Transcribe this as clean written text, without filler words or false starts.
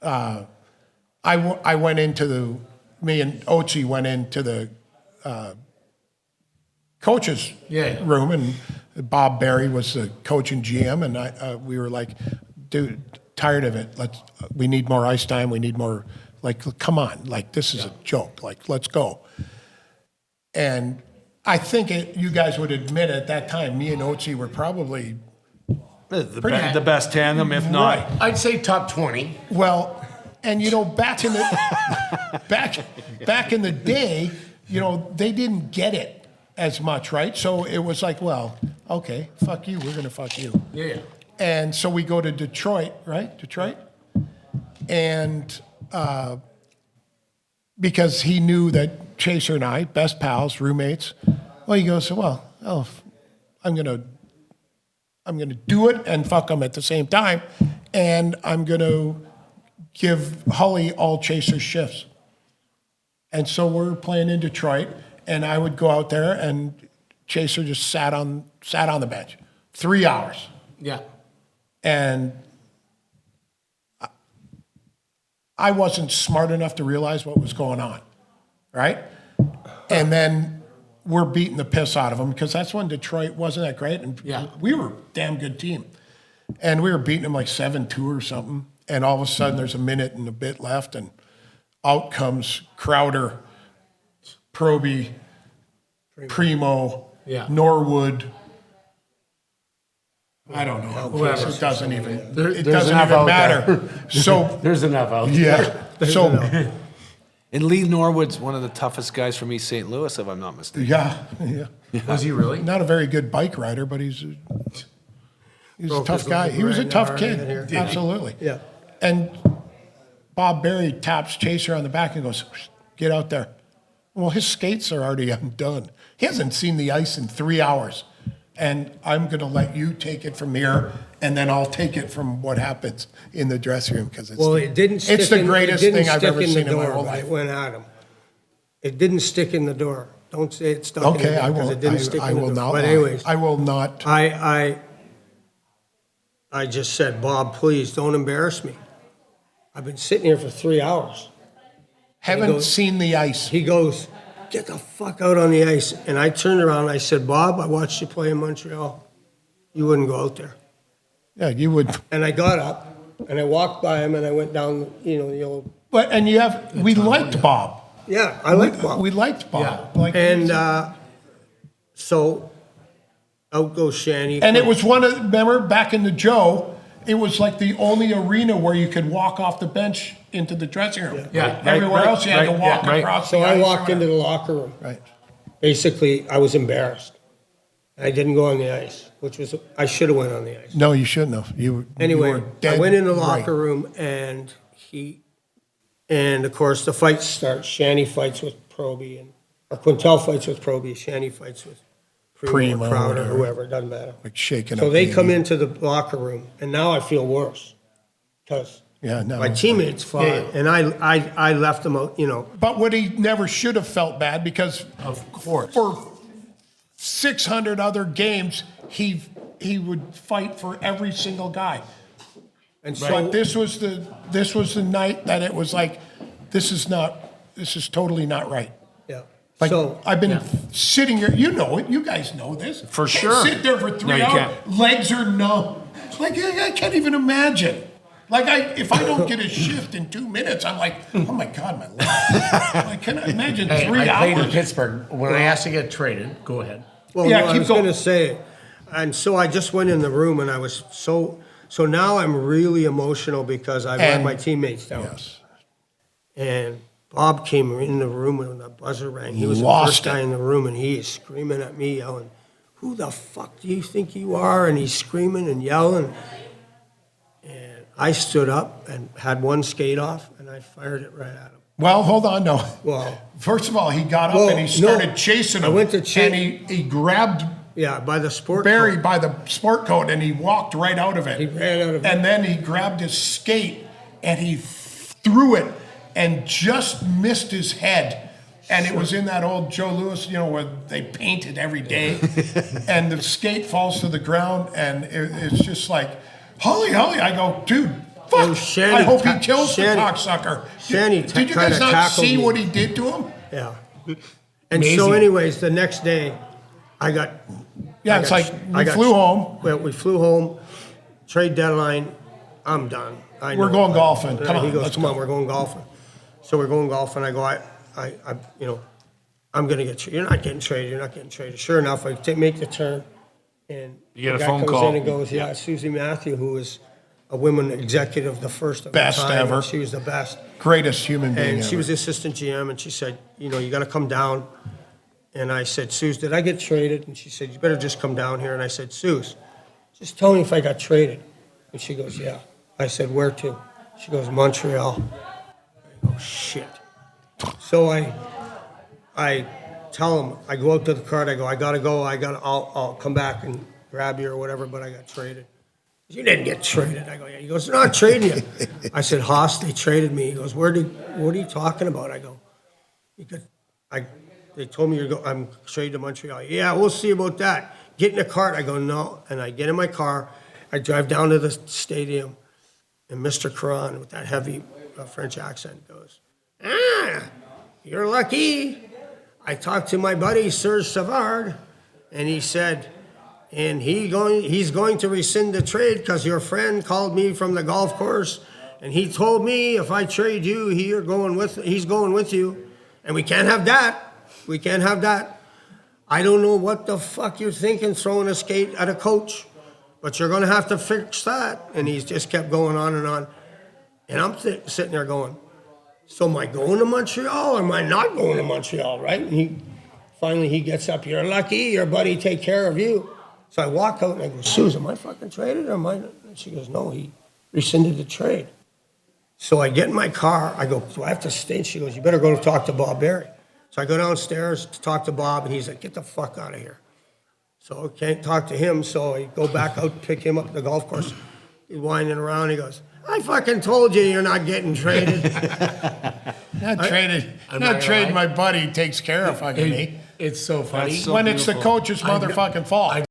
I went into me and Ochi went into the coach's room, and Bob Berry was the coach and GM, and we were like, dude, tired of it. We need more ice time. We need more, like, come on. Like, this is a joke. Like, let's go. And I think you guys would admit at that time, me and Ochi were probably the best tandem, if not. Right. I'd say top 20. Well, and back in the day, they didn't get it as much, right? So it was like, well, okay, fuck you, we're gonna fuck you. Yeah. And so we go to Detroit, right? Detroit, and because he knew that Chaser and I, best pals, roommates. Well, he goes, well, I'm gonna do it and fuck him at the same time, and I'm gonna give Hully all Chaser shifts. And so we're playing in Detroit, and I would go out there, and Chaser just sat on the bench, 3 hours. Yeah. And I wasn't smart enough to realize what was going on, right? And then we're beating the piss out of them, because that's when Detroit wasn't that great, and we were a damn good team. And we were beating them like 7-2 or something, and all of a sudden there's a minute and a bit left, and out comes Crowder, Proby, Primo, Norwood. I don't know. It doesn't even matter. So there's enough out there. Yeah. So And Lee Norwood's one of the toughest guys from East St. Louis, if I'm not mistaken. yeah. Was he really? Not a very good bike rider, but he's a tough guy. He was a tough kid. Absolutely. Yeah. And Bob Berry taps Chaser on the back and goes, get out there. Well, his skates are already undone. He hasn't seen the ice in 3 hours. And I'm going to let you take it from here, and then I'll take it from what happens in the dressing room, because it's the greatest thing I've ever seen in my whole life. It went at him. It didn't stick in the door. Don't say it stuck in the door. Okay, I won't. It didn't stick I in the will door. not. But anyways, I will not. I just said, Bob, please don't embarrass me. I've been sitting here for 3 hours. Haven't seen the ice. He goes, get the fuck out on the ice. And I turned around and I said, Bob, I watched you play in Montreal. You wouldn't go out there. Yeah, you would. And I got up and I walked by him and I went down, the old. But we liked Bob. Yeah, I liked Bob. We liked Bob. Yeah. And so out goes Shanny. And it was remember back in the Joe, it was like the only arena where you could walk off the bench into the dressing room. Yeah. Everywhere else you had to walk across the So ice. I walked into the locker room. Right. Basically, I was embarrassed. I didn't go on the ice, I should have went on the ice. No, you shouldn't have. Anyway, you were dead I went in the right. locker room and of course the fights start. Shanny fights with Proby, or Quintel fights with Proby. Shanny fights with Primo, Crowder, or whoever, doesn't matter. Like shaking So up they the- come into the locker room, and now I feel worse because my teammates fought, and I left them out. But what he never should have felt bad, because Of course. for 600 other games, he would fight for every single guy. And so But this was the night that it was like, this is totally not right. yeah. Like, So I've been sitting here, you know it, you guys know this. For Can't sure. sit there for 3 you hours, can't. legs are numb. Like, I can't even imagine. Like, if I don't get a shift in 2 minutes, I'm like, oh my God, my legs. I cannot imagine Hey, 3 I played in hours. Pittsburgh. When I asked to get traded, go ahead. Well, Yeah, no, I keep was going. going to say, and so I just went in the room and I was so now I'm really emotional because I let And- my teammates down. Yes. And Bob came in the room when the buzzer rang. He was the Lost first guy in the room and he is screaming at me, yelling, who the fuck do you think you are? And he's screaming and yelling. And I stood up and had one skate off and I fired it right at him. Well, hold on, no. Well, First of all, he got up Well, and he started no. chasing I him. went to and he grabbed yeah, by the sport Barry coat. by the sport coat and he walked right out of it. He ran out of it. And then he grabbed his skate and he threw it and just missed his head. And it was in that old Joe Louis, where they painted every day. And the skate falls to the ground and it's just like, Hully. I go, dude, Oh, Shanny I hope he ta- kills the Shanny- cocksucker. Shanny Did you kinda guys not tackled see me. what he did to him? Yeah. And Amazing. so anyways, the next day, I got. Yeah, I it's got- like I we got- flew home. Well, we flew home, trade deadline, I'm done. I We're know. going golfing. Come on, He goes, let's come go. on, we're going golfing. So we're going golfing. I go, you know, I'm gonna get, you're not getting traded, you're not getting traded. Sure enough, I make the turn, and You get the a guy phone comes call. in and goes, yeah, Susie Matthew, who was a women executive, the first of her Best time, ever. and she was the best. Greatest human being And she ever. was the assistant GM, and she said, you know, you gotta come down. And I said, Suze, did I get traded? And she said, you better just come down here. And I said, Suze, just tell me if I got traded. And she goes, yeah. I said, where to? She goes, Montreal. I go, shit. So I tell him, I go out to the cart, I go, I gotta go, I'll come back and grab you or whatever, but I got traded. You didn't get traded. I go, yeah. He goes, they're not trading you. I said, Haas, they traded me. He goes, what are you talking about? I go, they told me I'm traded to Montreal. Yeah, we'll see about that. Get in the cart. I go, no. And I get in my car. I drive down to the stadium, and Mr. Caron, with that heavy French accent, goes, you're lucky. I talked to my buddy, Serge Savard, and he said, and he's going to rescind the trade because your friend called me from the golf course, and he told me if I trade you, he's going with you, and we can't have that. We can't have that. I don't know what the fuck you're thinking throwing a skate at a coach, but you're going to have to fix that. And he's just kept going on and on. And I'm sitting there going, so am I going to Montreal or am I not going to Montreal, right? And finally he gets up, you're lucky, your buddy take care of you. So I walk out and I go, Susan, am I fucking traded or am I not? And she goes, no, he rescinded the trade. So I get in my car, I go, do I have to stay? And she goes, you better go talk to Bob Berry. So I go downstairs to talk to Bob, and he's like, get the fuck out of here. So I can't talk to him, so I go back out, pick him up at the golf course. He's winding around, he goes, I fucking told you you're not getting traded. Not traded. My buddy takes care of fucking me. It's so funny. That's so When it's the beautiful. coach's motherfucking fault.